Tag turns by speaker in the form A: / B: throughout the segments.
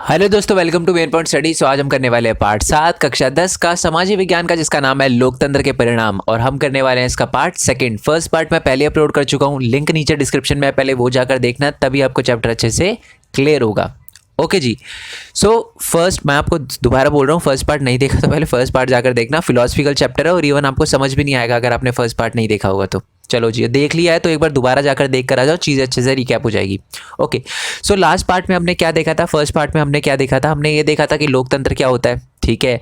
A: Hello दोस्तों, welcome to main point study. आज हम करने वाले हैं पार्ट 7 कक्षा 10 का सामाजिक विज्ञान का, जिसका नाम है लोकतंत्र के परिणाम। और हम करने वाले हैं इसका पार्ट सेकंड। फर्स्ट पार्ट मैं पहले अपलोड कर चुका हूँ, लिंक नीचे डिस्क्रिप्शन में है, पहले वो जाकर देखना, तभी आपको चैप्टर अच्छे से क्लियर होगा। ओके जी। सो फर्स्ट मैं आपको दोबारा बोल रहा हूँ, फर्स्ट पार्ट नहीं देखा तो पहले फर्स्ट पार्ट जाकर देखना। फिलोसफिकल चैप्टर है और इवन आपको समझ भी नहीं आएगा अगर आपने फर्स्ट पार्ट नहीं देखा होगा तो। चलो जी, देख लिया है तो एक बार दोबारा जाकर देख कर आ जाओ, चीज़ अच्छे से रिकैप हो जाएगी। ओके। सो लास्ट पार्ट में हमने क्या देखा था, फर्स्ट पार्ट में हमने क्या देखा था, हमने ये देखा था कि लोकतंत्र क्या होता है। ठीक है,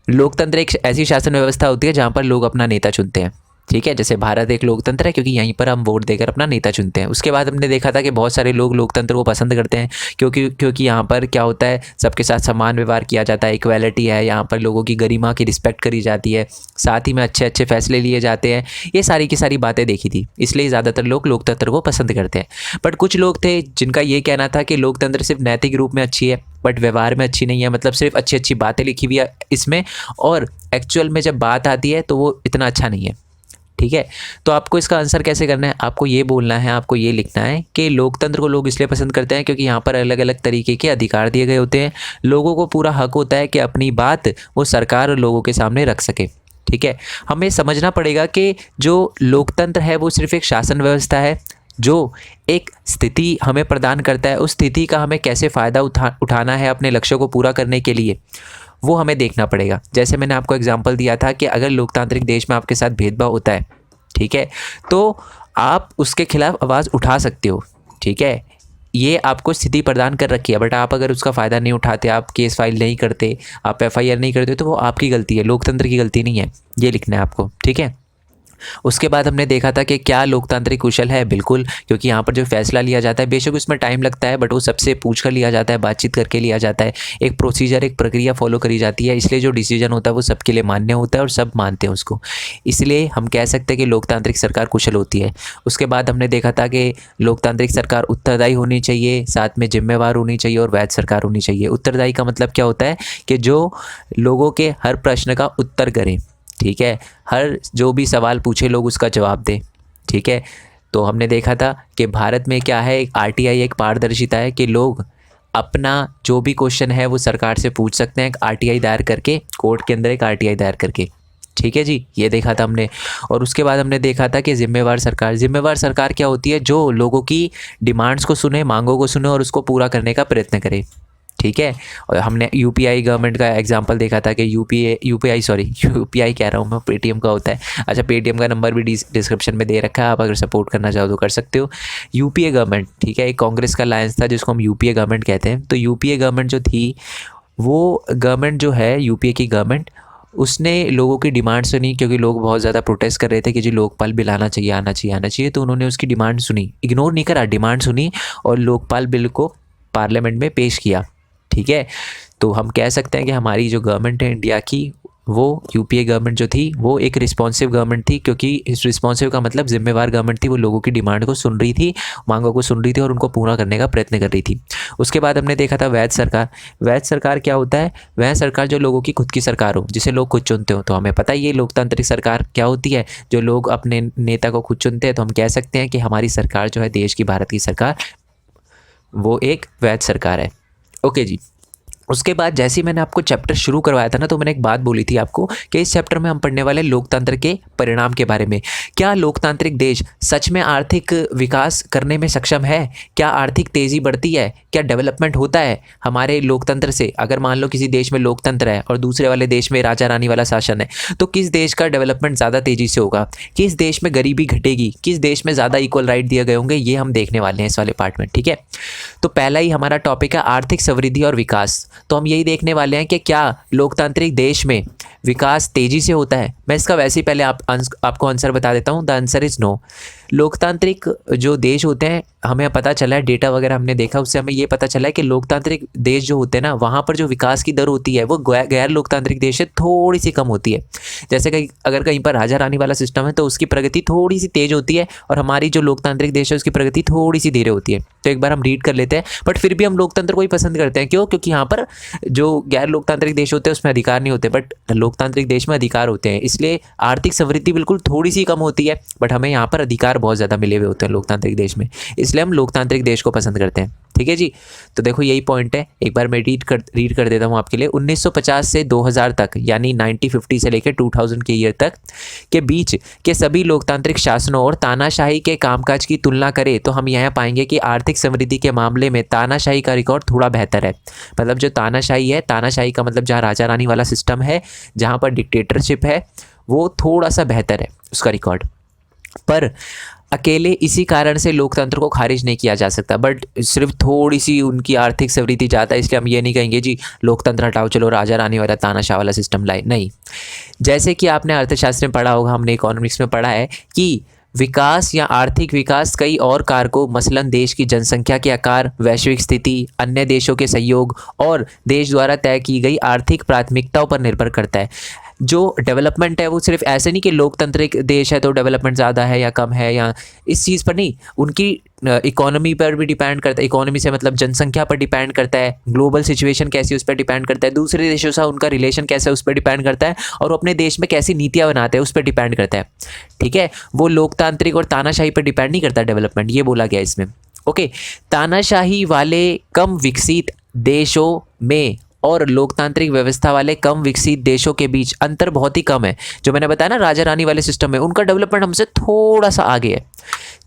A: लोकतंत्र एक ऐसी शासन व्यवस्था होती है जहाँ पर लोग अपना नेता चुनते हैं। ठीक है, जैसे भारत एक लोकतंत्र है क्योंकि यहीं पर हम वोट देकर अपना नेता चुनते हैं। उसके बाद हमने देखा था कि बहुत सारे लोग लोकतंत्र को पसंद करते हैं क्योंकि यहाँ पर क्या होता है, सबके साथ समान व्यवहार किया जाता है, इक्वालिटी है, यहाँ पर लोगों की गरिमा की रिस्पेक्ट करी जाती है, साथ ही में अच्छे अच्छे फैसले लिए जाते हैं। ये सारी की सारी बातें देखी थी, इसलिए ज़्यादातर लोग लोकतंत्र को पसंद करते हैं। बट कुछ लोग थे जिनका ये कहना था कि लोकतंत्र सिर्फ नैतिक रूप में अच्छी है बट व्यवहार में अच्छी नहीं है, मतलब सिर्फ अच्छी अच्छी बातें लिखी हुई है इसमें, और एक्चुअल में जब बात आती है तो वो इतना अच्छा नहीं है। ठीक है, तो आपको इसका आंसर कैसे करना है, आपको ये बोलना है, आपको ये लिखना है कि लोकतंत्र को लोग इसलिए पसंद करते हैं क्योंकि यहाँ पर अलग अलग तरीके के अधिकार दिए गए होते हैं। लोगों को पूरा हक होता है कि अपनी बात वो सरकार और लोगों के सामने रख सके। ठीक है, हमें समझना पड़ेगा कि जो लोकतंत्र है वो सिर्फ एक शासन व्यवस्था है जो एक स्थिति हमें प्रदान करता है। उस स्थिति का हमें कैसे फ़ायदा उठाना है अपने लक्ष्यों को पूरा करने के लिए, वो हमें देखना पड़ेगा। जैसे मैंने आपको एग्जांपल दिया था कि अगर लोकतांत्रिक देश में आपके साथ भेदभाव होता है, ठीक है, तो आप उसके खिलाफ आवाज़ उठा सकते हो। ठीक है, ये आपको स्थिति प्रदान कर रखी है, बट आप अगर उसका फ़ायदा नहीं उठाते, आप केस फाइल नहीं करते, आप एफआईआर नहीं करते, तो वो आपकी गलती है, लोकतंत्र की गलती नहीं है। ये लिखना है आपको। ठीक है, उसके बाद हमने देखा था कि क्या लोकतांत्रिक कुशल है, बिल्कुल, क्योंकि यहाँ पर जो फैसला लिया जाता है बेशक उसमें टाइम लगता है बट वो सबसे पूछ कर लिया जाता है, बातचीत करके लिया जाता है। एक प्रोसीजर, एक प्रक्रिया फॉलो करी जाती है, इसलिए जो डिसीजन होता है वो सबके लिए मान्य होता है और सब मानते हैं उसको। इसलिए हम कह सकते हैं कि लोकतांत्रिक सरकार कुशल होती है। उसके बाद हमने देखा था कि लोकतांत्रिक सरकार उत्तरदायी होनी चाहिए, साथ में जिम्मेवार होनी चाहिए और वैध सरकार होनी चाहिए। उत्तरदायी का मतलब क्या होता है कि जो लोगों के हर प्रश्न का उत्तर करें। ठीक है, हर जो भी सवाल पूछे लोग उसका जवाब दें। ठीक है, तो हमने देखा था कि भारत में क्या है, एक आरटीआई, एक पारदर्शिता है कि लोग अपना जो भी क्वेश्चन है वो सरकार से पूछ सकते हैं, एक आरटीआई दायर करके, कोर्ट के अंदर एक आरटीआई दायर करके। ठीक है जी, ये देखा था हमने। और उसके बाद हमने देखा था कि जिम्मेवार सरकार, जिम्मेवार सरकार क्या होती है, जो लोगों की डिमांड्स को सुने, मांगों को सुने और उसको पूरा करने का प्रयत्न करे। ठीक है, और हमने यूपीआई गवर्नमेंट का एग्जांपल देखा था कि यूपीआई कह रहा हूँ मैं, पेटीएम का होता है। अच्छा, पेटीएम का नंबर भी डिस्क्रिप्शन में दे रखा है, आप अगर सपोर्ट करना चाहो तो कर सकते हो। यूपीए गवर्नमेंट, ठीक है, एक कांग्रेस का लायंस था जिसको हम यूपीए गवर्नमेंट कहते हैं। तो यूपीए गवर्नमेंट जो थी, वो गवर्नमेंट जो है, यूपीए की गवर्नमेंट, उसने लोगों की डिमांड सुनी क्योंकि लोग बहुत ज़्यादा प्रोटेस्ट कर रहे थे कि जी लोकपाल बिल आना चाहिए, आना चाहिए, आना चाहिए। तो उन्होंने उसकी डिमांड सुनी, इग्नोर नहीं करा, डिमांड सुनी और लोकपाल बिल को पार्लियामेंट में पेश किया। ठीक है, तो हम कह सकते हैं कि हमारी जो गवर्नमेंट है इंडिया की, वो यूपीए गवर्नमेंट जो थी वो एक रिस्पॉन्सिव गवर्नमेंट थी, क्योंकि इस रिस्पॉन्सिव का मतलब जिम्मेवार गवर्नमेंट थी। वो लोगों की डिमांड को सुन रही थी, मांगों को सुन रही थी और उनको पूरा करने का प्रयत्न कर रही थी। उसके बाद हमने देखा था वैध सरकार। वैध सरकार क्या होता है, वह सरकार जो लोगों की खुद की सरकार हो, जिसे लोग खुद चुनते हो। तो हमें पता ही है लोकतांत्रिक सरकार क्या होती है, जो लोग अपने नेता को खुद चुनते हैं। तो हम कह सकते हैं कि हमारी सरकार जो है, देश की, भारत की सरकार, वो एक वैध सरकार है। ओके जी। उसके बाद जैसे ही मैंने आपको चैप्टर शुरू करवाया था ना, तो मैंने एक बात बोली थी आपको कि इस चैप्टर में हम पढ़ने वाले लोकतंत्र के परिणाम के बारे में। क्या लोकतांत्रिक देश सच में आर्थिक विकास करने में सक्षम है? क्या आर्थिक तेज़ी बढ़ती है? क्या डेवलपमेंट होता है हमारे लोकतंत्र से? अगर मान लो किसी देश में लोकतंत्र है और दूसरे वाले देश में राजा रानी वाला शासन है, तो किस देश का डेवलपमेंट ज़्यादा तेज़ी से होगा? किस देश में गरीबी घटेगी? किस देश में ज़्यादा इक्वल राइट दिए गए होंगे? ये हम देखने वाले हैं इस वाले पार्ट में। ठीक है, तो पहला ही हमारा टॉपिक है आर्थिक समृद्धि और विकास। तो हम यही देखने वाले हैं कि क्या लोकतांत्रिक देश में विकास तेजी से होता है। मैं इसका वैसे ही पहले आपको आंसर बता देता हूँ। The answer is no. लोकतांत्रिक जो देश होते हैं, हमें पता चला है, डेटा वगैरह हमने देखा, उससे हमें ये पता चला है कि लोकतांत्रिक देश जो होते हैं ना, वहाँ पर जो विकास की दर होती है वो गैर लोकतांत्रिक देश से थोड़ी सी कम होती है। जैसे अगर कहीं पर राजा रानी वाला सिस्टम है तो उसकी प्रगति थोड़ी सी तेज होती है, और हमारी जो लोकतांत्रिक देश है उसकी प्रगति थोड़ी सी धीरे होती है। तो एक बार हम रीड कर लेते हैं, बट फिर भी हम लोकतंत्र को ही पसंद करते हैं। क्यों? क्योंकि यहाँ पर जो गैर लोकतांत्रिक देश होते हैं उसमें अधिकार नहीं होते, बट लोकतांत्रिक देश में अधिकार होते हैं। इसलिए आर्थिक समृद्धि बिल्कुल थोड़ी सी कम होती है, बट हमें यहाँ पर अधिकार बहुत ज़्यादा मिले हुए होते हैं लोकतांत्रिक देश में, इसलिए हम लोकतांत्रिक देश को पसंद करते हैं। ठीक है जी, तो देखो यही पॉइंट है। एक बार मैं रीड कर देता हूँ आपके लिए। 1950 से 2000 तक, यानी 1950 से लेकर 2000 के ईयर तक के बीच के सभी लोकतांत्रिक शासनों और तानाशाही के कामकाज की तुलना करें तो हम यहाँ पाएंगे कि आर्थिक समृद्धि के मामले में तानाशाही का रिकॉर्ड थोड़ा बेहतर है। मतलब जो तानाशाही है, तानाशाही का मतलब जहाँ राजा रानी वाला सिस्टम है, जहाँ पर डिक्टेटरशिप है, वो थोड़ा सा बेहतर है उसका रिकॉर्ड। पर अकेले इसी कारण से लोकतंत्र को खारिज नहीं किया जा सकता, बट सिर्फ थोड़ी सी उनकी आर्थिक समृद्धि ज़्यादा है इसलिए हम ये नहीं कहेंगे जी लोकतंत्र हटाओ, चलो राजा रानी वाला तानाशाह वाला सिस्टम लाए। नहीं, जैसे कि आपने अर्थशास्त्र में पढ़ा होगा, हमने इकोनॉमिक्स में पढ़ा है कि विकास या आर्थिक विकास कई और कारकों, मसलन देश की जनसंख्या के आकार, वैश्विक स्थिति, अन्य देशों के सहयोग और देश द्वारा तय की गई आर्थिक प्राथमिकताओं पर निर्भर करता है। जो डेवलपमेंट है वो सिर्फ ऐसे नहीं कि लोकतांत्रिक देश है तो डेवलपमेंट ज़्यादा है या कम है, या इस चीज़ पर नहीं, उनकी इकोनॉमी पर भी डिपेंड करता है। इकोनॉमी से मतलब जनसंख्या पर डिपेंड करता है, ग्लोबल सिचुएशन कैसी है उस पर डिपेंड करता है, दूसरे देशों से उनका रिलेशन कैसा है उस पर डिपेंड करता है, और वो अपने देश में कैसी नीतियाँ बनाते हैं उस पर डिपेंड करता है। ठीक है, वो लोकतांत्रिक और तानाशाही पर डिपेंड नहीं करता डेवलपमेंट, ये बोला गया इसमें। ओके, तानाशाही वाले कम विकसित देशों में और लोकतांत्रिक व्यवस्था वाले कम विकसित देशों के बीच अंतर बहुत ही कम है। जो मैंने बताया ना राजा रानी वाले सिस्टम में, उनका डेवलपमेंट हमसे थोड़ा सा आगे है।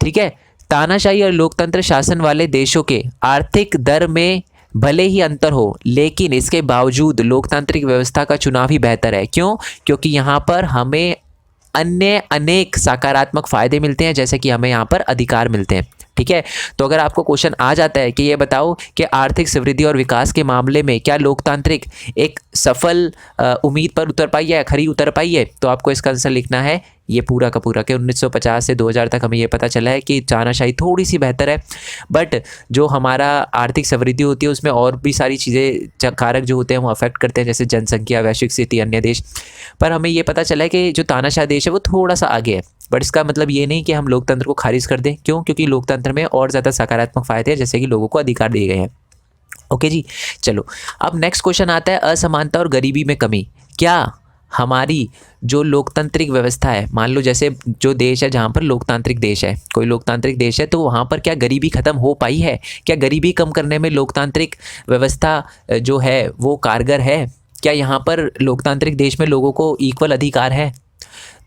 A: ठीक है, तानाशाही और लोकतंत्र शासन वाले देशों के आर्थिक दर में भले ही अंतर हो, लेकिन इसके बावजूद लोकतांत्रिक व्यवस्था का चुनाव ही बेहतर है। क्यों? क्योंकि यहाँ पर हमें अन्य अनेक सकारात्मक फायदे मिलते हैं, जैसे कि हमें यहाँ पर अधिकार मिलते हैं। ठीक है, तो अगर आपको क्वेश्चन आ जाता है कि ये बताओ कि आर्थिक समृद्धि और विकास के मामले में क्या लोकतांत्रिक एक सफल उम्मीद पर उतर पाई है, खरी उतर पाई है, तो आपको इसका आंसर लिखना है ये पूरा का पूरा कि 1950 से 2000 तक हमें ये पता चला है कि तानाशाही थोड़ी सी बेहतर है, बट जो हमारा आर्थिक समृद्धि होती है उसमें और भी सारी चीज़ें कारक जो होते हैं वो अफेक्ट करते हैं, जैसे जनसंख्या, वैश्विक स्थिति, अन्य देश। पर हमें ये पता चला है कि जो तानाशाह देश है वो थोड़ा सा आगे है, बट इसका मतलब ये नहीं कि हम लोकतंत्र को खारिज कर दें। क्यों? क्योंकि लोकतंत्र में और ज़्यादा सकारात्मक फायदे हैं, जैसे कि लोगों को अधिकार दिए गए हैं। ओके जी, चलो अब नेक्स्ट क्वेश्चन आता है असमानता और गरीबी में कमी। क्या हमारी जो लोकतांत्रिक व्यवस्था है, मान लो जैसे जो देश है जहाँ पर लोकतांत्रिक देश है, कोई लोकतांत्रिक देश है, तो वहाँ पर क्या गरीबी ख़त्म हो पाई है? क्या गरीबी कम करने में लोकतांत्रिक व्यवस्था जो है वो कारगर है? क्या यहाँ पर लोकतांत्रिक देश में लोगों को इक्वल अधिकार है?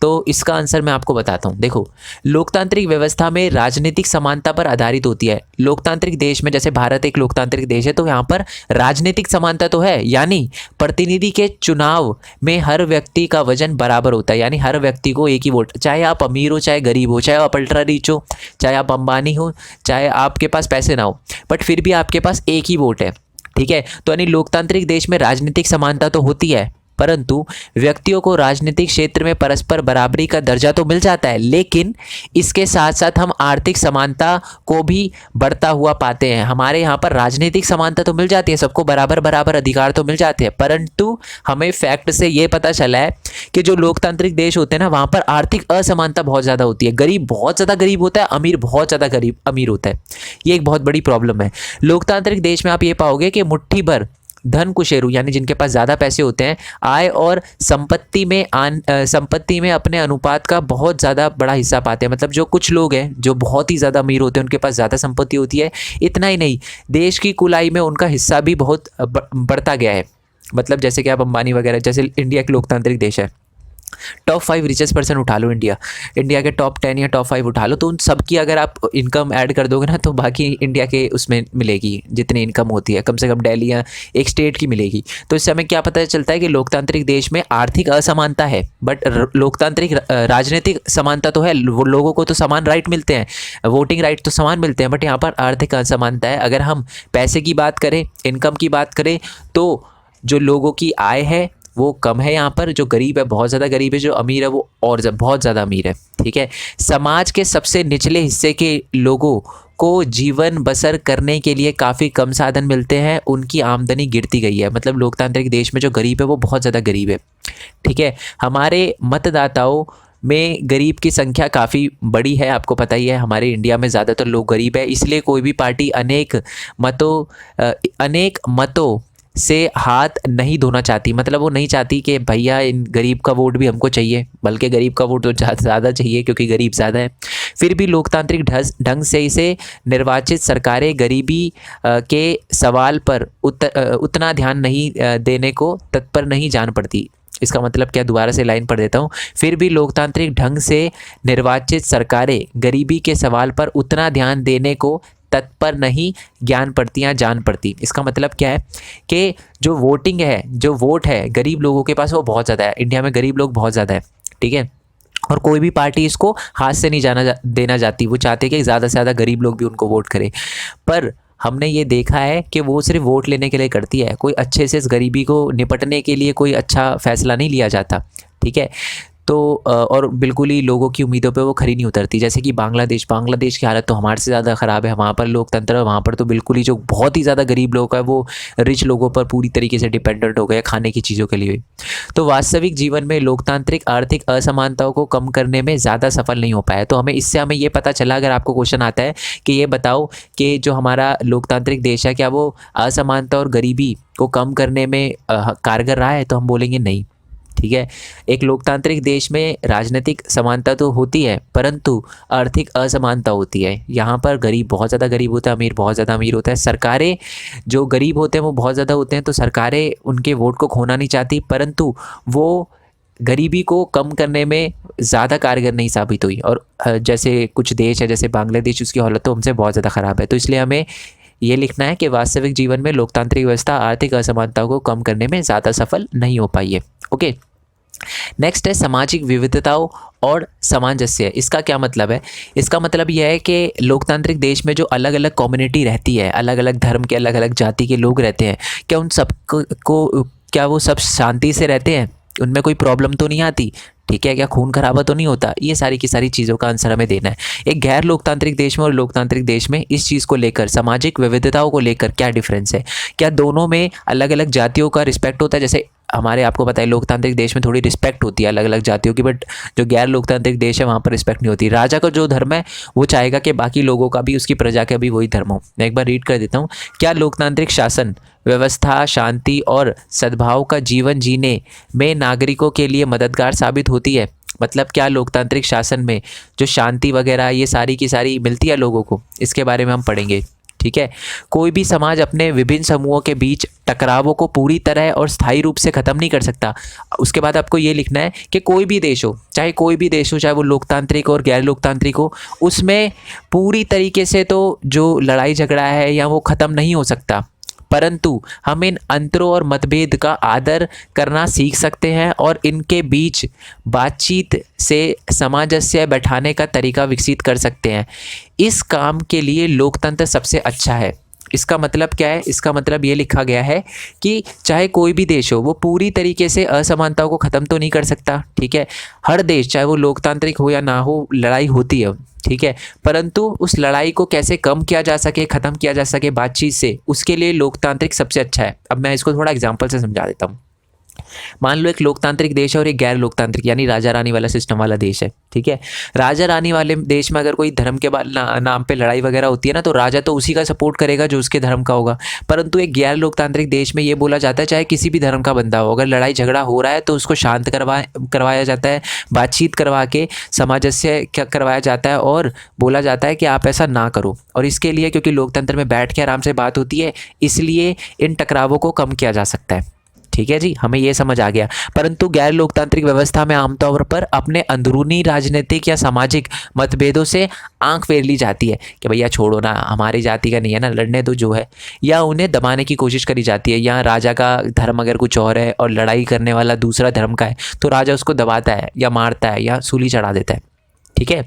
A: तो इसका आंसर मैं आपको बताता हूँ। देखो, लोकतांत्रिक व्यवस्था में राजनीतिक समानता पर आधारित होती है। लोकतांत्रिक देश में, जैसे भारत एक लोकतांत्रिक देश है, तो यहाँ पर राजनीतिक समानता तो है, यानी प्रतिनिधि के चुनाव में हर व्यक्ति का वजन बराबर होता है, यानी हर व्यक्ति को एक ही वोट, चाहे आप अमीर हो चाहे गरीब हो, चाहे आप अल्ट्रा रिच हो, चाहे आप अंबानी हो, चाहे आपके पास पैसे ना हो, बट फिर भी आपके पास एक ही वोट है। ठीक है, तो यानी लोकतांत्रिक देश में राजनीतिक समानता तो होती है, परंतु व्यक्तियों को राजनीतिक क्षेत्र में परस्पर बराबरी का दर्जा तो मिल जाता है, लेकिन इसके साथ साथ हम आर्थिक समानता को भी बढ़ता हुआ पाते हैं। हमारे यहाँ पर राजनीतिक समानता तो मिल जाती है, सबको बराबर बराबर अधिकार तो मिल जाते हैं, परंतु हमें फैक्ट से ये पता चला है कि जो लोकतांत्रिक देश होते हैं ना, वहाँ पर आर्थिक असमानता बहुत ज़्यादा होती है। गरीब बहुत ज़्यादा गरीब होता है, अमीर बहुत ज़्यादा गरीब अमीर होता है। ये एक बहुत बड़ी प्रॉब्लम है। लोकतांत्रिक देश में आप ये पाओगे कि मुट्ठी भर धन कुशेरू, यानी जिनके पास ज़्यादा पैसे होते हैं, आय और संपत्ति में अपने अनुपात का बहुत ज़्यादा बड़ा हिस्सा पाते हैं। मतलब जो कुछ लोग हैं जो बहुत ही ज़्यादा अमीर होते हैं, उनके पास ज़्यादा संपत्ति होती है। इतना ही नहीं, देश की कुल आय में उनका हिस्सा भी बहुत बढ़ता गया है। मतलब जैसे कि आप अंबानी वगैरह, जैसे इंडिया एक लोकतांत्रिक देश है, टॉप 5 रिचेस्ट पर्सन उठा लो, इंडिया के टॉप 10 या टॉप 5 उठा लो, तो उन सबकी अगर आप इनकम ऐड कर दोगे ना, तो बाकी इंडिया के उसमें मिलेगी जितनी इनकम होती है, कम से कम दिल्ली या एक स्टेट की मिलेगी। तो इससे हमें क्या पता चलता है कि लोकतांत्रिक देश में आर्थिक असमानता है, बट लोकतांत्रिक राजनीतिक समानता तो है। लोगों को तो समान राइट मिलते हैं, वोटिंग राइट तो समान मिलते हैं, बट यहाँ पर आर्थिक असमानता है। अगर हम पैसे की बात करें, इनकम की बात करें, तो जो लोगों की आय है वो कम है यहाँ पर, जो गरीब है बहुत ज़्यादा गरीब है, जो अमीर है वो और बहुत ज़्यादा अमीर है। ठीक है, समाज के सबसे निचले हिस्से के लोगों को जीवन बसर करने के लिए काफ़ी कम साधन मिलते हैं, उनकी आमदनी गिरती गई है। मतलब लोकतांत्रिक देश में जो गरीब है वो बहुत ज़्यादा गरीब है। ठीक है, हमारे मतदाताओं में गरीब की संख्या काफ़ी बड़ी है, आपको पता ही है हमारे इंडिया में ज़्यादातर लोग गरीब है, इसलिए कोई भी पार्टी अनेक मतों से हाथ नहीं धोना चाहती, मतलब वो नहीं चाहती कि भैया इन गरीब का वोट भी हमको चाहिए, बल्कि गरीब का वोट तो ज़्यादा चाहिए क्योंकि गरीब ज़्यादा है। फिर भी लोकतांत्रिक ढंग से इसे निर्वाचित सरकारें गरीबी के सवाल पर उतना ध्यान नहीं देने को तत्पर नहीं जान पड़ती। इसका मतलब क्या, दोबारा से लाइन पढ़ देता हूँ। फिर भी लोकतांत्रिक ढंग से निर्वाचित सरकारें गरीबी के सवाल पर उतना ध्यान देने को तत्पर नहीं ज्ञान पड़ती या जान पड़ती। इसका मतलब क्या है कि जो वोटिंग है, जो वोट है गरीब लोगों के पास वो बहुत ज़्यादा है। इंडिया में गरीब लोग बहुत ज़्यादा है, ठीक है, और कोई भी पार्टी इसको हाथ से नहीं देना चाहती। वो चाहते कि ज़्यादा से ज़्यादा गरीब लोग भी उनको वोट करें। पर हमने ये देखा है कि वो सिर्फ वोट लेने के लिए करती है, कोई अच्छे से इस गरीबी को निपटने के लिए कोई अच्छा फैसला नहीं लिया जाता, ठीक है। तो और बिल्कुल ही लोगों की उम्मीदों पे वो खरी नहीं उतरती। जैसे कि बांग्लादेश की हालत तो हमारे से ज़्यादा ख़राब है। वहाँ पर लोकतंत्र, वहाँ पर तो बिल्कुल ही जो बहुत ही ज़्यादा गरीब लोग हैं वो रिच लोगों पर पूरी तरीके से डिपेंडेंट हो गए खाने की चीज़ों के लिए। तो वास्तविक जीवन में लोकतांत्रिक आर्थिक असमानताओं को कम करने में ज़्यादा सफल नहीं हो पाया। तो हमें ये पता चला, अगर आपको क्वेश्चन आता है कि ये बताओ कि जो हमारा लोकतांत्रिक देश है क्या वो असमानता और गरीबी को कम करने में कारगर रहा है, तो हम बोलेंगे नहीं, ठीक है। एक लोकतांत्रिक देश में राजनीतिक समानता तो होती है परंतु आर्थिक असमानता होती है। यहाँ पर गरीब बहुत ज़्यादा गरीब होता है, अमीर बहुत ज़्यादा अमीर होता है। सरकारें जो गरीब होते हैं वो बहुत ज़्यादा होते हैं, तो सरकारें उनके वोट को खोना नहीं चाहती, परंतु वो गरीबी को कम करने में ज़्यादा कारगर नहीं साबित हुई। और जैसे कुछ देश है जैसे बांग्लादेश, उसकी हालत तो हमसे बहुत ज़्यादा ख़राब है। तो इसलिए हमें ये लिखना है कि वास्तविक जीवन में लोकतांत्रिक व्यवस्था आर्थिक असमानताओं को कम करने में ज़्यादा सफल नहीं हो पाई है। ओके, नेक्स्ट है सामाजिक विविधताओं और सामंजस्य। इसका क्या मतलब है? इसका मतलब यह है कि लोकतांत्रिक देश में जो अलग अलग कम्युनिटी रहती है, अलग अलग धर्म के, अलग अलग जाति के लोग रहते हैं, क्या उन सब को क्या वो सब शांति से रहते हैं? उनमें कोई प्रॉब्लम तो नहीं आती, ठीक है? क्या खून खराबा तो नहीं होता? ये सारी की सारी चीज़ों का आंसर हमें देना है। एक गैर लोकतांत्रिक देश में और लोकतांत्रिक देश में इस चीज़ को लेकर, सामाजिक विविधताओं को लेकर क्या डिफरेंस है? क्या दोनों में अलग अलग जातियों का रिस्पेक्ट होता है? जैसे हमारे, आपको पता है, लोकतांत्रिक देश में थोड़ी रिस्पेक्ट होती है अलग अलग जातियों की, बट जो गैर लोकतांत्रिक देश है वहाँ पर रिस्पेक्ट नहीं होती। राजा का जो धर्म है वो चाहेगा कि बाकी लोगों का भी, उसकी प्रजा का भी वही धर्म हो। मैं एक बार रीड कर देता हूँ। क्या लोकतांत्रिक शासन व्यवस्था शांति और सद्भाव का जीवन जीने में नागरिकों के लिए मददगार साबित होती है? मतलब क्या लोकतांत्रिक शासन में जो शांति वगैरह ये सारी की सारी मिलती है लोगों को, इसके बारे में हम पढ़ेंगे, ठीक है। कोई भी समाज अपने विभिन्न समूहों के बीच टकरावों को पूरी तरह और स्थायी रूप से ख़त्म नहीं कर सकता। उसके बाद आपको ये लिखना है कि कोई भी देश हो, चाहे कोई भी देश हो, चाहे वो लोकतांत्रिक और गैर लोकतांत्रिक हो, उसमें पूरी तरीके से तो जो लड़ाई झगड़ा है या वो ख़त्म नहीं हो सकता, परंतु हम इन अंतरों और मतभेद का आदर करना सीख सकते हैं और इनके बीच बातचीत से सामंजस्य बैठाने का तरीका विकसित कर सकते हैं। इस काम के लिए लोकतंत्र सबसे अच्छा है। इसका मतलब क्या है? इसका मतलब ये लिखा गया है कि चाहे कोई भी देश हो वो पूरी तरीके से असमानताओं को ख़त्म तो नहीं कर सकता, ठीक है। हर देश, चाहे वो लोकतांत्रिक हो या ना हो, लड़ाई होती है, ठीक है, परंतु उस लड़ाई को कैसे कम किया जा सके, ख़त्म किया जा सके बातचीत से, उसके लिए लोकतांत्रिक सबसे अच्छा है। अब मैं इसको थोड़ा एग्जांपल से समझा देता हूँ। मान लो एक लोकतांत्रिक देश है और एक गैर लोकतांत्रिक यानी राजा रानी वाला सिस्टम वाला देश है, ठीक है। राजा रानी वाले देश में अगर कोई धर्म के नाम पे लड़ाई वगैरह होती है ना, तो राजा तो उसी का सपोर्ट करेगा जो उसके धर्म का होगा। परंतु एक गैर लोकतांत्रिक देश में ये बोला जाता है चाहे किसी भी धर्म का बंदा हो, अगर लड़ाई झगड़ा हो रहा है तो उसको शांत करवाया जाता है, बातचीत करवा के सामंजस्य करवाया जाता है और बोला जाता है कि आप ऐसा ना करो। और इसके लिए, क्योंकि लोकतंत्र में बैठ के आराम से बात होती है, इसलिए इन टकरावों को कम किया जा सकता है, ठीक है जी, हमें ये समझ आ गया। परंतु गैर लोकतांत्रिक व्यवस्था में आमतौर पर अपने अंदरूनी राजनीतिक या सामाजिक मतभेदों से आंख फेर ली जाती है कि भैया छोड़ो ना, हमारी जाति का नहीं है ना, लड़ने दो जो है, या उन्हें दबाने की कोशिश करी जाती है। या राजा का धर्म अगर कुछ और है और लड़ाई करने वाला दूसरा धर्म का है तो राजा उसको दबाता है या मारता है या सूली चढ़ा देता है, ठीक है।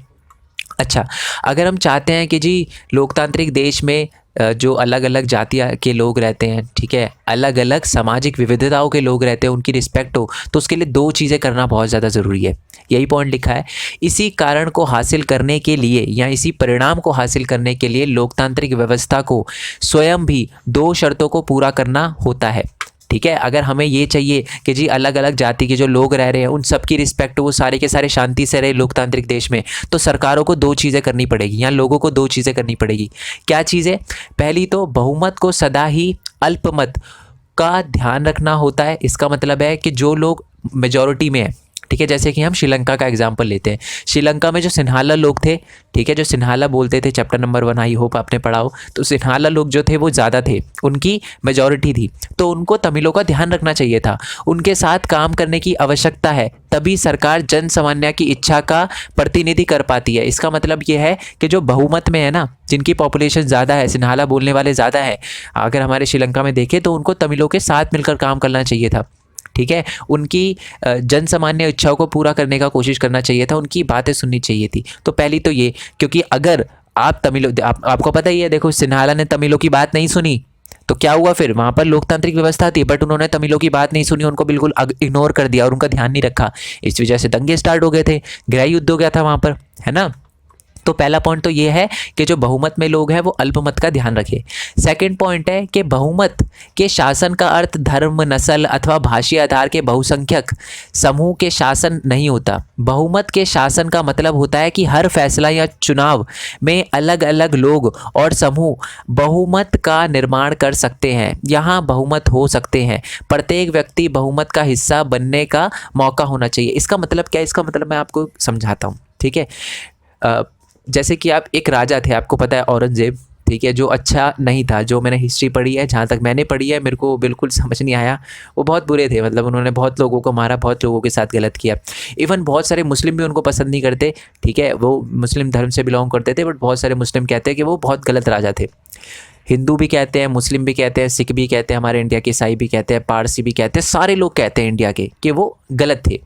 A: अच्छा, अगर हम चाहते हैं कि जी लोकतांत्रिक देश में जो अलग अलग जातियाँ के लोग रहते हैं, ठीक है, अलग अलग सामाजिक विविधताओं के लोग रहते हैं, उनकी रिस्पेक्ट हो, तो उसके लिए दो चीज़ें करना बहुत ज़्यादा ज़रूरी है। यही पॉइंट लिखा है। इसी कारण को हासिल करने के लिए या इसी परिणाम को हासिल करने के लिए लोकतांत्रिक व्यवस्था को स्वयं भी दो शर्तों को पूरा करना होता है, ठीक है। अगर हमें ये चाहिए कि जी अलग अलग जाति के जो लोग रह रहे हैं उन सब की रिस्पेक्ट, वो सारे के सारे शांति से रहे लोकतांत्रिक देश में, तो सरकारों को दो चीज़ें करनी पड़ेगी या लोगों को दो चीज़ें करनी पड़ेगी। क्या चीज़ें? पहली तो बहुमत को सदा ही अल्पमत का ध्यान रखना होता है। इसका मतलब है कि जो लोग मेजॉरिटी में है, ठीक है, जैसे कि हम श्रीलंका का एग्जांपल लेते हैं। श्रीलंका में जो सिन्हाला लोग थे, ठीक है, जो सिन्हाला बोलते थे, चैप्टर नंबर 1 आई होप आपने पढ़ा हो, तो सिन्हाला लोग जो थे वो ज़्यादा थे, उनकी मेजॉरिटी थी, तो उनको तमिलों का ध्यान रखना चाहिए था, उनके साथ काम करने की आवश्यकता है, तभी सरकार जन सामान्य की इच्छा का प्रतिनिधि कर पाती है। इसका मतलब ये है कि जो बहुमत में है ना, जिनकी पॉपुलेशन ज़्यादा है, सिन्हाला बोलने वाले ज़्यादा है, अगर हमारे श्रीलंका में देखें तो उनको तमिलों के साथ मिलकर काम करना चाहिए था, ठीक है, उनकी जन सामान्य इच्छाओं को पूरा करने का कोशिश करना चाहिए था, उनकी बातें सुननी चाहिए थी। तो पहली तो ये, क्योंकि अगर आप तमिलों आपको पता ही है, देखो सिन्हाला ने तमिलों की बात नहीं सुनी तो क्या हुआ, फिर वहाँ पर लोकतांत्रिक व्यवस्था थी बट उन्होंने तमिलों की बात नहीं सुनी, उनको बिल्कुल इग्नोर कर दिया और उनका ध्यान नहीं रखा, इस वजह से दंगे स्टार्ट हो गए थे, गृह युद्ध हो गया था वहाँ पर, है ना। तो पहला पॉइंट तो ये है कि जो बहुमत में लोग हैं वो अल्पमत का ध्यान रखें। सेकंड पॉइंट है कि बहुमत के शासन का अर्थ धर्म, नस्ल अथवा भाषीय आधार के बहुसंख्यक समूह के शासन नहीं होता। बहुमत के शासन का मतलब होता है कि हर फैसला या चुनाव में अलग अलग लोग और समूह बहुमत का निर्माण कर सकते हैं, यहाँ बहुमत हो सकते हैं, प्रत्येक व्यक्ति बहुमत का हिस्सा बनने का मौका होना चाहिए। इसका मतलब क्या है, इसका मतलब मैं आपको समझाता हूँ, ठीक है। जैसे कि आप एक राजा थे, आपको पता है औरंगजेब, ठीक है, जो अच्छा नहीं था, जो मैंने हिस्ट्री पढ़ी है, जहाँ तक मैंने पढ़ी है मेरे को बिल्कुल समझ नहीं आया, वो बहुत बुरे थे, मतलब उन्होंने बहुत लोगों को मारा, बहुत लोगों के साथ गलत किया, इवन बहुत सारे मुस्लिम भी उनको पसंद नहीं करते, ठीक है, वो मुस्लिम धर्म से बिलोंग करते थे, बट बहुत सारे मुस्लिम कहते हैं कि वो बहुत गलत राजा थे। हिंदू भी कहते हैं, मुस्लिम भी कहते हैं, सिख भी कहते हैं, हमारे इंडिया के ईसाई भी कहते हैं, पारसी भी कहते हैं, सारे लोग कहते हैं इंडिया के कि वो गलत थे,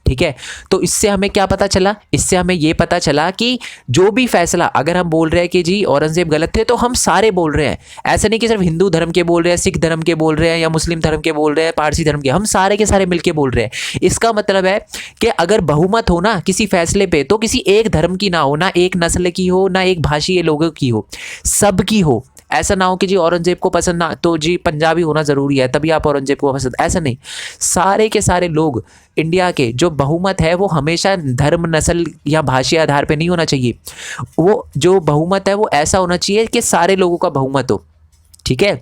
A: ठीक है। तो इससे हमें क्या पता चला, इससे हमें ये पता चला कि जो भी फैसला, अगर हम बोल रहे हैं कि जी औरंगजेब गलत थे, तो हम सारे बोल रहे हैं, ऐसा नहीं कि सिर्फ हिंदू धर्म के बोल रहे हैं, सिख धर्म के बोल रहे हैं, या मुस्लिम धर्म के बोल रहे हैं, पारसी धर्म के, हम सारे के सारे मिलके बोल रहे हैं। इसका मतलब है कि अगर बहुमत हो ना किसी फैसले पे, तो किसी एक धर्म की ना हो, ना एक नस्ल की हो, ना एक भाषीय लोगों की हो, सबकी हो। ऐसा ना हो कि जी औरंगजेब को पसंद ना तो जी पंजाबी होना ज़रूरी है तभी आप औरंगजेब को पसंद, ऐसा नहीं। सारे के सारे लोग इंडिया के, जो बहुमत है वो हमेशा धर्म, नस्ल या भाषीय आधार पे नहीं होना चाहिए, वो जो बहुमत है वो ऐसा होना चाहिए कि सारे लोगों का बहुमत हो, ठीक है।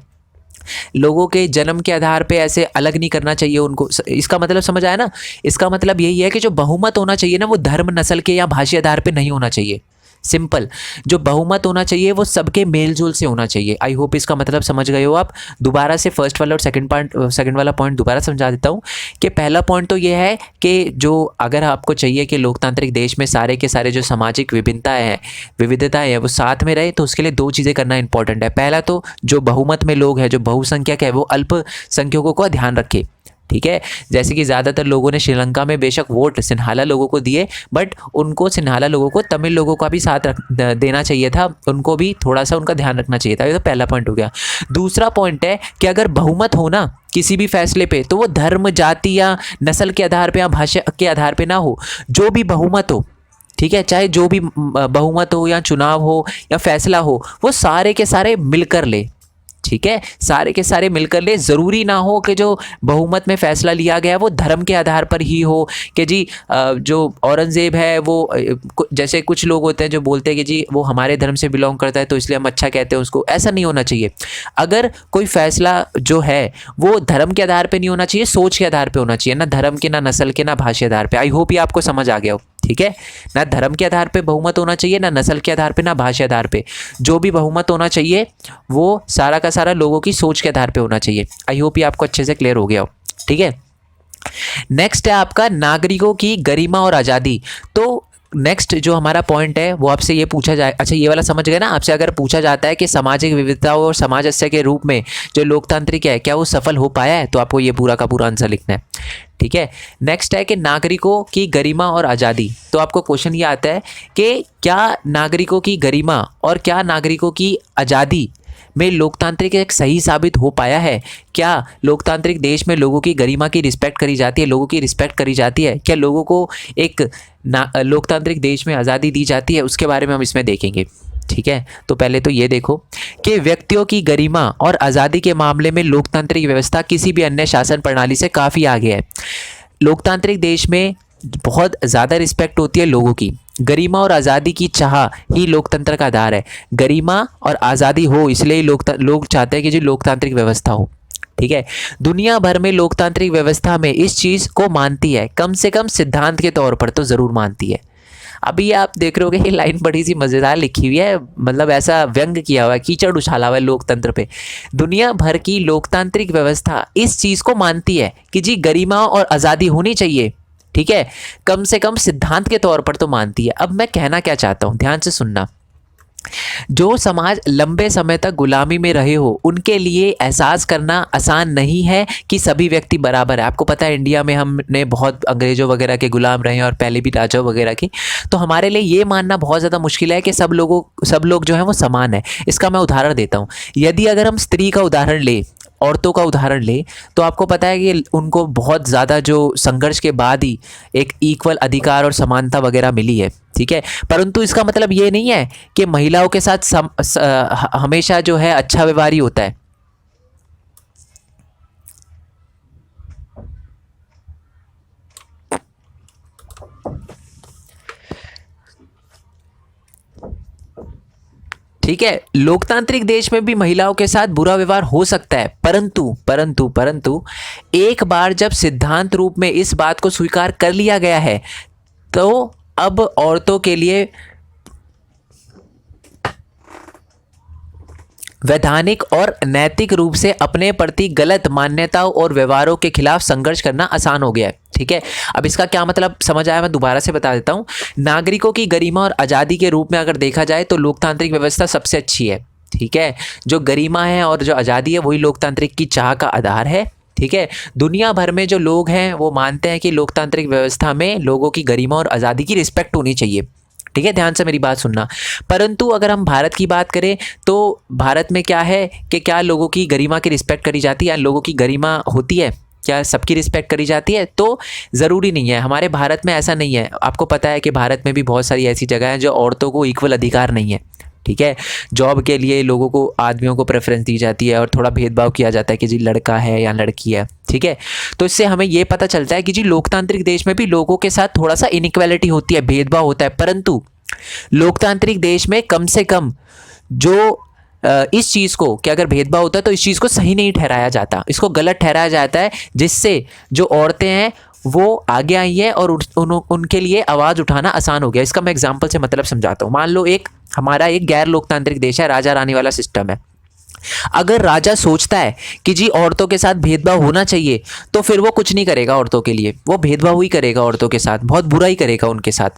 A: लोगों के जन्म के आधार पे ऐसे अलग नहीं करना चाहिए उनको। इसका मतलब समझ आया ना, इसका मतलब यही है कि जो बहुमत होना चाहिए ना वो धर्म, नस्ल के या भाषीय आधार पे नहीं होना चाहिए, सिंपल। जो बहुमत होना चाहिए वो सबके मेलजोल से होना चाहिए। आई होप इसका मतलब समझ गए हो आप। दोबारा से फर्स्ट वाला और सेकंड वाला पॉइंट दोबारा समझा देता हूँ कि पहला पॉइंट तो ये है कि जो अगर आपको चाहिए कि लोकतांत्रिक देश में सारे के सारे जो सामाजिक विविधताएं हैं वो साथ में रहे, तो उसके लिए दो चीज़ें करना इंपॉर्टेंट है। पहला तो जो बहुमत में लोग हैं, जो बहुसंख्यक है, वो अल्पसंख्यकों का ध्यान रखे, ठीक है। जैसे कि ज़्यादातर लोगों ने श्रीलंका में बेशक वोट सिन्हाला लोगों को दिए, बट उनको सिन्हाला लोगों को तमिल लोगों का भी साथ देना चाहिए था, उनको भी थोड़ा सा उनका ध्यान रखना चाहिए था। ये तो पहला पॉइंट हो गया। दूसरा पॉइंट है कि अगर बहुमत हो ना किसी भी फैसले पे, तो वो धर्म, जाति या नस्ल के आधार पे या भाषा के आधार पे ना हो, जो भी बहुमत हो, ठीक है, चाहे जो भी बहुमत हो या चुनाव हो या फैसला हो, वो सारे के सारे मिलकर ले, ठीक है, सारे के सारे मिलकर ले। ज़रूरी ना हो कि जो बहुमत में फैसला लिया गया वो धर्म के आधार पर ही हो कि जी जो औरंगज़ेब है वो, जैसे कुछ लोग होते हैं जो बोलते हैं कि जी वो हमारे धर्म से बिलोंग करता है तो इसलिए हम अच्छा कहते हैं उसको, ऐसा नहीं होना चाहिए। अगर कोई फैसला जो है वो धर्म के आधार पर नहीं होना चाहिए, सोच के आधार पर होना चाहिए, ना धर्म के, ना नस्ल के, ना भाषा आधार पर। आई होप ये आपको समझ आ गया हो, ठीक है। ना धर्म के आधार पे बहुमत होना चाहिए, ना नस्ल के आधार पे, ना भाषा आधार पे। जो भी बहुमत होना चाहिए वो सारा का सारा लोगों की सोच के आधार पे होना चाहिए। आई होप ये आपको अच्छे से क्लियर हो गया हो, ठीक है। नेक्स्ट है आपका नागरिकों की गरिमा और आज़ादी। तो नेक्स्ट जो हमारा पॉइंट है वो आपसे ये पूछा जाए, अच्छा ये वाला समझ गए ना, आपसे अगर पूछा जाता है कि सामाजिक विविधताओं और सामंजस्य के रूप में जो लोकतांत्रिक है क्या वो सफल हो पाया है, तो आपको ये पूरा का पूरा आंसर लिखना है, ठीक है। नेक्स्ट है कि नागरिकों की गरिमा और आज़ादी। तो आपको क्वेश्चन ये आता है कि क्या नागरिकों की गरिमा और क्या नागरिकों की आज़ादी में लोकतांत्रिक एक सही साबित हो पाया है? क्या लोकतांत्रिक देश में लोगों की गरिमा की रिस्पेक्ट करी जाती है, लोगों की रिस्पेक्ट करी जाती है? क्या लोगों को एक लोकतांत्रिक देश में आज़ादी दी जाती है? उसके बारे में हम इसमें देखेंगे, ठीक है। तो पहले तो ये देखो कि व्यक्तियों की गरिमा और आज़ादी के मामले में लोकतांत्रिक व्यवस्था किसी भी अन्य शासन प्रणाली से काफ़ी आगे है। लोकतांत्रिक देश में बहुत ज़्यादा रिस्पेक्ट होती है लोगों की। गरिमा और आज़ादी की चाह ही लोकतंत्र का आधार है। गरिमा और आज़ादी हो इसलिए लोग चाहते हैं कि जो लोकतांत्रिक व्यवस्था हो, ठीक है, दुनिया भर में लोकतांत्रिक व्यवस्था में इस चीज़ को मानती है, कम से कम सिद्धांत के तौर पर तो ज़रूर मानती है। अभी आप देख रहे होगे ये लाइन बड़ी सी मज़ेदार लिखी हुई है, मतलब ऐसा व्यंग किया हुआ है, कीचड़ उछाला हुआ है लोकतंत्र पे। दुनिया भर की लोकतांत्रिक व्यवस्था इस चीज़ को मानती है कि जी गरिमा और आज़ादी होनी चाहिए, ठीक है, कम से कम सिद्धांत के तौर पर तो मानती है। अब मैं कहना क्या चाहता हूँ, ध्यान से सुनना। जो समाज लंबे समय तक गुलामी में रहे हो उनके लिए एहसास करना आसान नहीं है कि सभी व्यक्ति बराबर है। आपको पता है इंडिया में हमने बहुत अंग्रेज़ों वगैरह के गुलाम रहे हैं और पहले भी राजाओं वगैरह के, तो हमारे लिए ये मानना बहुत ज़्यादा मुश्किल है कि सब लोग जो हैं वो समान है। इसका मैं उदाहरण देता हूँ। यदि अगर हम स्त्री का उदाहरण ले, औरतों का उदाहरण ले, तो आपको पता है कि उनको बहुत ज़्यादा जो संघर्ष के बाद ही एक इक्वल अधिकार और समानता वगैरह मिली है, ठीक है। परंतु इसका मतलब ये नहीं है कि महिलाओं के साथ हमेशा जो है अच्छा व्यवहार ही होता है। ठीक है, लोकतांत्रिक देश में भी महिलाओं के साथ बुरा व्यवहार हो सकता है, परंतु परंतु परंतु एक बार जब सिद्धांत रूप में इस बात को स्वीकार कर लिया गया है तो अब औरतों के लिए वैधानिक और नैतिक रूप से अपने प्रति गलत मान्यताओं और व्यवहारों के खिलाफ संघर्ष करना आसान हो गया है, ठीक है। अब इसका क्या मतलब समझ आया, मैं दोबारा से बता देता हूँ। नागरिकों की गरिमा और आज़ादी के रूप में अगर देखा जाए तो लोकतांत्रिक व्यवस्था सबसे अच्छी है, ठीक है। जो गरिमा है और जो आज़ादी है वही लोकतांत्रिक की चाह का आधार है, ठीक है। दुनिया भर में जो लोग हैं वो मानते हैं कि लोकतांत्रिक व्यवस्था में लोगों की गरिमा और आज़ादी की रिस्पेक्ट होनी चाहिए, ठीक है। ध्यान से मेरी बात सुनना। परंतु अगर हम भारत की बात करें तो भारत में क्या है कि क्या लोगों की गरिमा की रिस्पेक्ट करी जाती है, या लोगों की गरिमा होती है, क्या सबकी रिस्पेक्ट करी जाती है? तो ज़रूरी नहीं है, हमारे भारत में ऐसा नहीं है। आपको पता है कि भारत में भी बहुत सारी ऐसी जगह हैं जो औरतों को इक्वल अधिकार नहीं है, ठीक है। जॉब के लिए लोगों को, आदमियों को प्रेफरेंस दी जाती है और थोड़ा भेदभाव किया जाता है कि जी लड़का है या लड़की है, ठीक है। तो इससे हमें ये पता चलता है कि जी लोकतांत्रिक देश में भी लोगों के साथ थोड़ा सा इनइक्वालिटी होती है, भेदभाव होता है, परंतु लोकतांत्रिक देश में कम से कम जो इस चीज़ को कि अगर भेदभाव होता है तो इस चीज़ को सही नहीं ठहराया जाता, इसको गलत ठहराया जाता है, जिससे जो औरतें हैं वो आगे आई है और उनके लिए आवाज़ उठाना आसान हो गया। इसका मैं एग्जांपल से मतलब समझाता हूँ। मान लो हमारा एक गैर लोकतांत्रिक देश है, राजा रानी वाला सिस्टम है। अगर राजा सोचता है कि जी औरतों के साथ भेदभाव होना चाहिए तो फिर वो कुछ नहीं करेगा औरतों के लिए, वो भेदभाव ही करेगा औरतों के साथ, बहुत बुरा ही करेगा उनके साथ,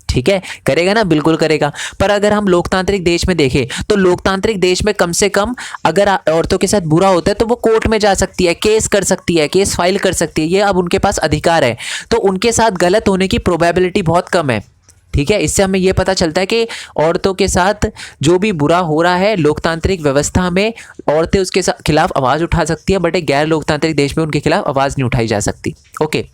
A: ठीक है। करेगा ना, बिल्कुल करेगा। पर अगर हम लोकतांत्रिक देश में देखें तो लोकतांत्रिक देश में कम से कम अगर औरतों के साथ बुरा होता है तो वो कोर्ट में जा सकती है, केस कर सकती है, केस फाइल कर सकती है, ये अब उनके पास अधिकार है। तो उनके साथ गलत होने की प्रोबेबिलिटी बहुत कम है, ठीक है। इससे हमें यह पता चलता है कि औरतों के साथ जो भी बुरा हो रहा है लोकतांत्रिक व्यवस्था में, औरतें उसके खिलाफ आवाज़ उठा सकती है, बट एक गैर लोकतांत्रिक देश में उनके खिलाफ आवाज़ नहीं उठाई जा सकती। ओके,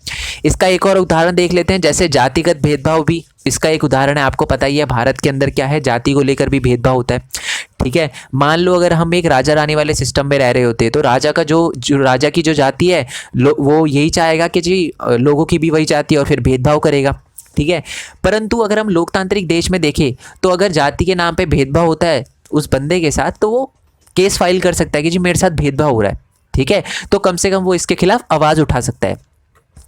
A: इसका एक और उदाहरण देख लेते हैं, जैसे जातिगत भेदभाव भी इसका एक उदाहरण है। आपको पता ही है भारत के अंदर क्या है, जाति को लेकर भी भेदभाव होता है, ठीक है। मान लो अगर हम एक राजा रानी वाले सिस्टम में रह रहे होते तो राजा का जो राजा की जो जाति है वो यही चाहेगा कि जी लोगों की भी वही जाति है और फिर भेदभाव करेगा, ठीक है। परंतु अगर हम लोकतांत्रिक देश में देखें तो अगर जाति के नाम पे भेदभाव होता है उस बंदे के साथ तो वो केस फाइल कर सकता है कि जी मेरे साथ भेदभाव हो रहा है, ठीक है। तो कम से कम वो इसके खिलाफ आवाज़ उठा सकता है।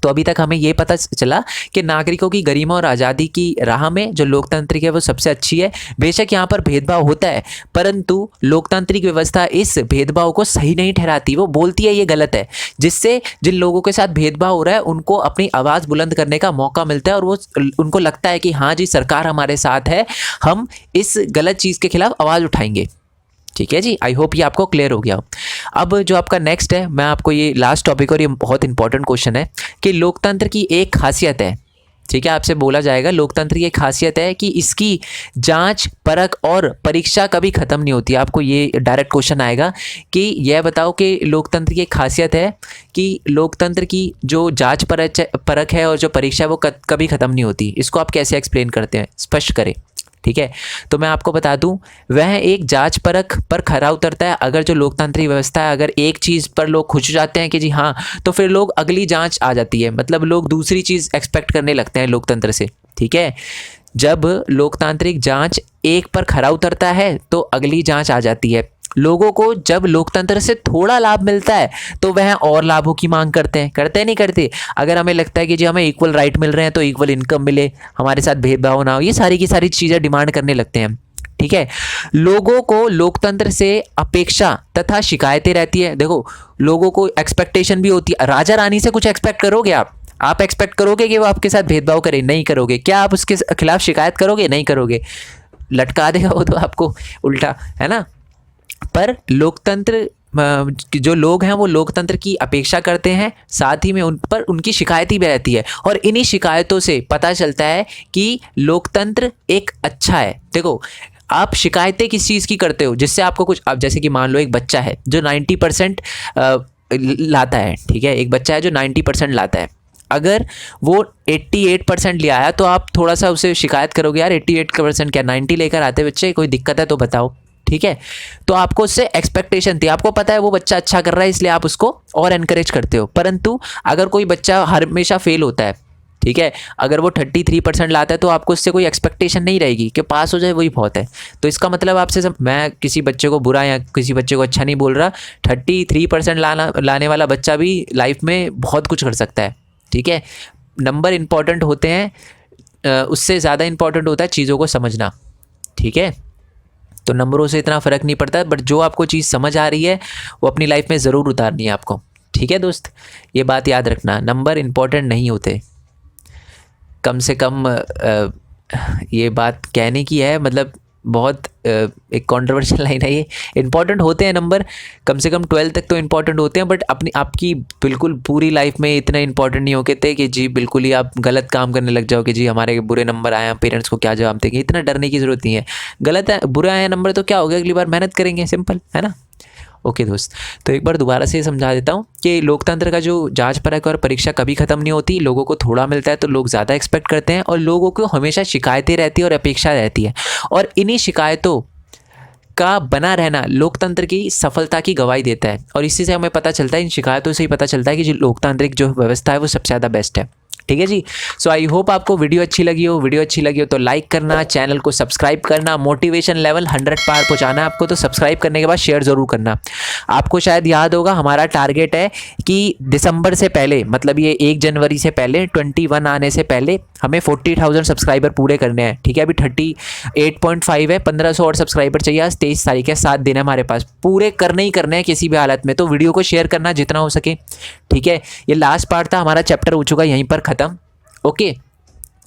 A: तो अभी तक हमें ये पता चला कि नागरिकों की गरिमा और आज़ादी की राह में जो लोकतांत्रिक है वो सबसे अच्छी है। बेशक यहाँ पर भेदभाव होता है, परंतु लोकतांत्रिक व्यवस्था इस भेदभाव को सही नहीं ठहराती, वो बोलती है ये गलत है, जिससे जिन लोगों के साथ भेदभाव हो रहा है उनको अपनी आवाज़ बुलंद करने का मौका मिलता है और वो उनको लगता है कि हाँ जी सरकार हमारे साथ है, हम इस गलत चीज़ के खिलाफ आवाज़ उठाएंगे, ठीक है जी। आई होप ये आपको क्लियर हो गया हो। अब जो आपका नेक्स्ट है, मैं आपको ये लास्ट टॉपिक और ये बहुत इंपॉर्टेंट क्वेश्चन है कि लोकतंत्र की एक खासियत है, ठीक है। आपसे बोला जाएगा लोकतंत्र की एक खासियत है कि इसकी जांच परख और परीक्षा कभी ख़त्म नहीं होती। आपको ये डायरेक्ट क्वेश्चन आएगा कि यह बताओ कि लोकतंत्र की एक खासियत है कि लोकतंत्र की जो जांच परख है और जो परीक्षा है वो कभी ख़त्म नहीं होती। इसको आप कैसे एक्सप्लेन करते हैं, स्पष्ट करें, ठीक है। तो मैं आपको बता दूं, वह एक जांच परख पर खरा उतरता है। अगर जो लोकतांत्रिक व्यवस्था है, अगर एक चीज़ पर लोग खुश हो जाते हैं कि जी हाँ, तो फिर लोग अगली जांच आ जाती है, मतलब लोग दूसरी चीज़ एक्सपेक्ट करने लगते हैं लोकतंत्र से, ठीक है। जब लोकतांत्रिक जांच एक पर खरा उतरता है तो अगली जांच आ जाती है। लोगों को जब लोकतंत्र से थोड़ा लाभ मिलता है तो वह और लाभों की मांग करते हैं नहीं करते। अगर हमें लगता है कि जी हमें इक्वल राइट मिल रहे हैं तो इक्वल इनकम मिले, हमारे साथ भेदभाव ना हो, ये सारी की सारी चीज़ें डिमांड करने लगते हैं। ठीक है, लोगों को लोकतंत्र से अपेक्षा तथा शिकायतें रहती है। देखो, लोगों को एक्सपेक्टेशन भी होती है। राजा रानी से कुछ एक्सपेक्ट करोगे आप एक्सपेक्ट करोगे कि वो आपके साथ भेदभाव करे? नहीं करोगे। क्या आप उसके खिलाफ शिकायत करोगे? नहीं करोगे। लटका देगा वो तो आपको उल्टा, है ना। पर लोकतंत्र जो लोग हैं वो लोकतंत्र की अपेक्षा करते हैं, साथ ही में उन पर उनकी शिकायत भी रहती है, और इन्हीं शिकायतों से पता चलता है कि लोकतंत्र एक अच्छा है। देखो, आप शिकायतें किस चीज़ की करते हो? जिससे आपको कुछ, अब जैसे कि मान लो एक बच्चा है जो 90% लाता है, ठीक है, एक बच्चा है जो 90% लाता है। अगर वो 88% ले आया तो आप थोड़ा सा उसे शिकायत करोगे, यार 88% क्या, 90 लेकर आते बच्चे, कोई दिक्कत है तो बताओ। ठीक है, तो आपको उससे एक्सपेक्टेशन थी, आपको पता है वो बच्चा अच्छा कर रहा है इसलिए आप उसको और एनकरेज करते हो। परंतु अगर कोई बच्चा हमेशा फेल होता है, ठीक है, अगर वो 33% लाता है तो आपको उससे कोई एक्सपेक्टेशन नहीं रहेगी कि पास हो जाए वही बहुत है। तो इसका मतलब आपसे मैं किसी बच्चे को बुरा या किसी बच्चे को अच्छा नहीं बोल रहा। 33% लाने वाला बच्चा भी लाइफ में बहुत कुछ कर सकता है। ठीक है, नंबर इम्पॉर्टेंट होते हैं, उससे ज़्यादा इम्पॉर्टेंट होता है चीज़ों को समझना। ठीक है, तो नंबरों से इतना फ़र्क नहीं पड़ता, बट जो आपको चीज़ समझ आ रही है वो अपनी लाइफ में ज़रूर उतारनी है आपको। ठीक है दोस्त, ये बात याद रखना, नंबर इम्पॉर्टेंट नहीं होते। कम से कम ये बात कहने की है, मतलब बहुत एक कंट्रोवर्शियल लाइन है ये। इंपॉर्टेंट होते हैं नंबर, कम से कम 12 तक तो इंपॉर्टेंट होते हैं, बट अपनी आपकी बिल्कुल पूरी लाइफ में इतना इंपॉर्टेंट नहीं होते थे कि जी बिल्कुल ही आप गलत काम करने लग जाओ कि जी हमारे बुरे नंबर आए, पेरेंट्स को क्या जवाब देंगे। इतना डरने की ज़रूरत नहीं है। गलत है, बुरा आया नंबर तो क्या हो गया, अगली बार मेहनत करेंगे, सिंपल है ना। ओके दोस्त, तो एक बार दोबारा से समझा देता हूँ कि लोकतंत्र का जो जांच परख और परीक्षा कभी ख़त्म नहीं होती। लोगों को थोड़ा मिलता है तो लोग ज़्यादा एक्सपेक्ट करते हैं, और लोगों को हमेशा शिकायतें रहती है और अपेक्षा रहती है, और इन्हीं शिकायतों का बना रहना लोकतंत्र की सफलता की गवाही देता है। और इसी से हमें पता चलता है, इन शिकायतों से ही पता चलता है कि जो लोकतांत्रिक जो व्यवस्था है वो सबसे ज़्यादा बेस्ट है। ठीक है जी, सो आई होप आपको वीडियो अच्छी लगी हो तो लाइक करना, चैनल को सब्सक्राइब करना, मोटिवेशन लेवल 100 पार पहुंचाना है आपको, तो सब्सक्राइब करने के बाद शेयर ज़रूर करना। आपको शायद याद होगा हमारा टारगेट है कि दिसंबर से पहले, मतलब ये 1 जनवरी से पहले, 21 आने से पहले हमें 40,000 सब्सक्राइबर पूरे करने हैं। ठीक है, अभी 38.5 है, 1500 और सब्सक्राइबर चाहिए। आज 23 तारीख है, 7 दिन है हमारे पास, पूरे करने ही करने हैं किसी भी हालत में। तो वीडियो को शेयर करना जितना हो सके। ठीक है, ये लास्ट पार्ट था, हमारा चैप्टर हो चुका है यहीं पर ख़त्म। ओके,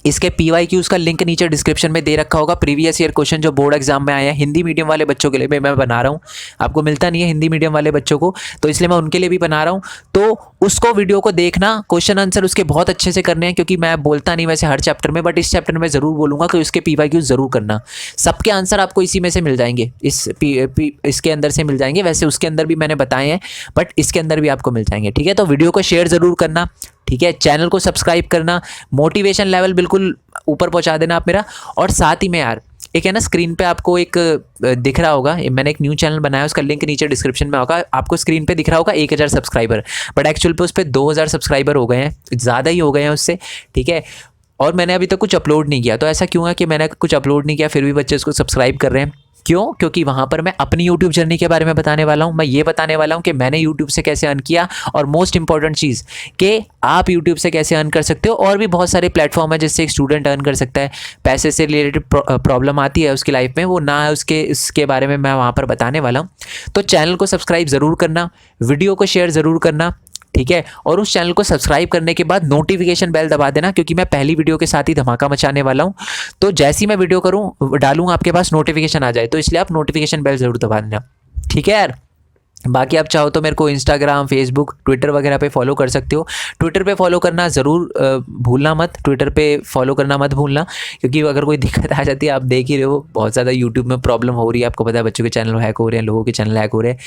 A: इसके PYQs का लिंक नीचे डिस्क्रिप्शन में दे रखा होगा। प्रीवियस ईयर क्वेश्चन जो बोर्ड एग्जाम में आए हैं, हिंदी मीडियम वाले बच्चों के लिए मैं बना रहा हूँ। आपको मिलता नहीं है हिंदी मीडियम वाले बच्चों को, तो इसलिए मैं उनके लिए भी बना रहा हूँ। तो उसको वीडियो को देखना, क्वेश्चन आंसर उसके बहुत अच्छे से करने हैं, क्योंकि मैं बोलता नहीं वैसे हर चैप्टर में, बट इस चैप्टर में ज़रूर बोलूँगा कि उसके PYQs ज़रूर करना। सबके आंसर आपको इसी में से मिल जाएंगे, इसके अंदर से मिल जाएंगे। वैसे उसके अंदर भी मैंने बताए हैं, बट इसके अंदर भी आपको मिल जाएंगे। ठीक है, तो वीडियो को शेयर ज़रूर करना। ठीक है, चैनल को सब्सक्राइब करना, मोटिवेशन लेवल बिल्कुल ऊपर पहुंचा देना आप मेरा। और साथ ही में यार, एक है ना, स्क्रीन पे आपको एक दिख रहा होगा, मैंने एक न्यू चैनल बनाया, उसका लिंक नीचे डिस्क्रिप्शन में होगा। आपको स्क्रीन पे दिख रहा होगा 1000 सब्सक्राइबर, बट एक्चुअल पे उस पर 2000 सब्सक्राइबर हो गए हैं, ज़्यादा ही हो गए हैं उससे। ठीक है, और मैंने अभी तक कुछ अपलोड नहीं किया। तो ऐसा क्यों है कि मैंने कुछ अपलोड नहीं किया फिर भी बच्चे उसको सब्सक्राइब कर रहे हैं? क्यों? क्योंकि वहाँ पर मैं अपनी यूट्यूब जर्नी के बारे में बताने वाला हूँ। मैं ये बताने वाला हूँ कि मैंने यूट्यूब से कैसे अर्न किया, और मोस्ट इंपॉर्टेंट चीज़ कि आप यूट्यूब से कैसे अर्न कर सकते हो। और भी बहुत सारे प्लेटफॉर्म है जिससे एक स्टूडेंट अर्न कर सकता है। पैसे से रिलेटेड प्रॉब्लम आती है उसकी लाइफ में, वो ना है उसके बारे में मैं वहाँ पर बताने वाला हूँ। तो चैनल को सब्सक्राइब ज़रूर करना, वीडियो को शेयर ज़रूर करना। ठीक है, और उस चैनल को सब्सक्राइब करने के बाद नोटिफिकेशन बेल दबा देना, क्योंकि मैं पहली वीडियो के साथ ही धमाका मचाने वाला हूं। तो जैसी मैं वीडियो डालूंगा आपके पास नोटिफिकेशन आ जाए, तो इसलिए आप नोटिफिकेशन बेल जरूर दबा देना। ठीक है यार, बाकी आप चाहो तो मेरे को इंस्टाग्राम, फेसबुक, ट्विटर वगैरह पे फॉलो कर सकते हो। ट्विटर पे फॉलो करना ज़रूर भूलना मत, ट्विटर पे फॉलो करना मत भूलना, क्योंकि अगर कोई दिक्कत आ जाती है, आप देख ही रहे हो बहुत ज़्यादा यूट्यूब में प्रॉब्लम हो रही है। आपको पता है बच्चों के चैनल हैक हो रहे हैं, लोगों के चैनल हैक हो रहे हैं।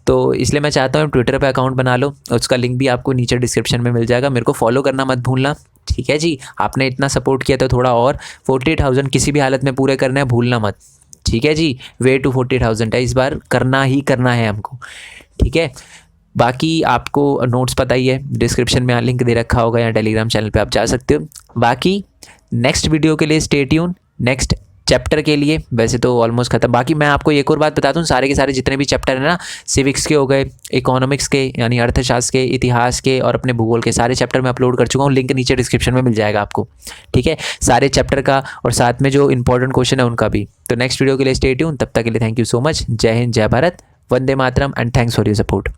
A: तो इसलिए मैं चाहता हूँ ट्विटर पे अकाउंट बना लो, उसका लिंक भी आपको नीचे डिस्क्रिप्शन में मिल जाएगा। मेरे को फॉलो करना मत भूलना। ठीक है जी, आपने इतना सपोर्ट किया तो थोड़ा और 40,000 किसी भी हालत में पूरे करना है, भूलना मत। ठीक है जी, वे टू 40,000 है, इस बार करना ही करना है हमको। ठीक है, बाकी आपको नोट्स पता ही है, डिस्क्रिप्शन में लिंक दे रखा होगा, या टेलीग्राम चैनल पे आप जा सकते हो। बाकी नेक्स्ट वीडियो के लिए स्टे ट्यून। नेक्स्ट चैप्टर के लिए वैसे तो ऑलमोस्ट खत्म। बाकी मैं आपको एक और बात बताता हूँ, सारे के सारे जितने भी चैप्टर हैं ना, सिविक्स के हो गए, इकोनॉमिक्स के यानी अर्थशास्त्र के, इतिहास के और अपने भूगोल के सारे चैप्टर मैं अपलोड कर चुका हूँ। लिंक नीचे डिस्क्रिप्शन में मिल जाएगा आपको, ठीक है, सारे चैप्टर का और साथ में जो इंपॉर्टेंट क्वेश्चन है उनका भी। तो नेक्स्ट वीडियो के लिए स्टे ट्यून। तब तक के लिए थैंक यू सो मच। जय हिंद, जय भारत, वंदे मातरम and thanks for your support.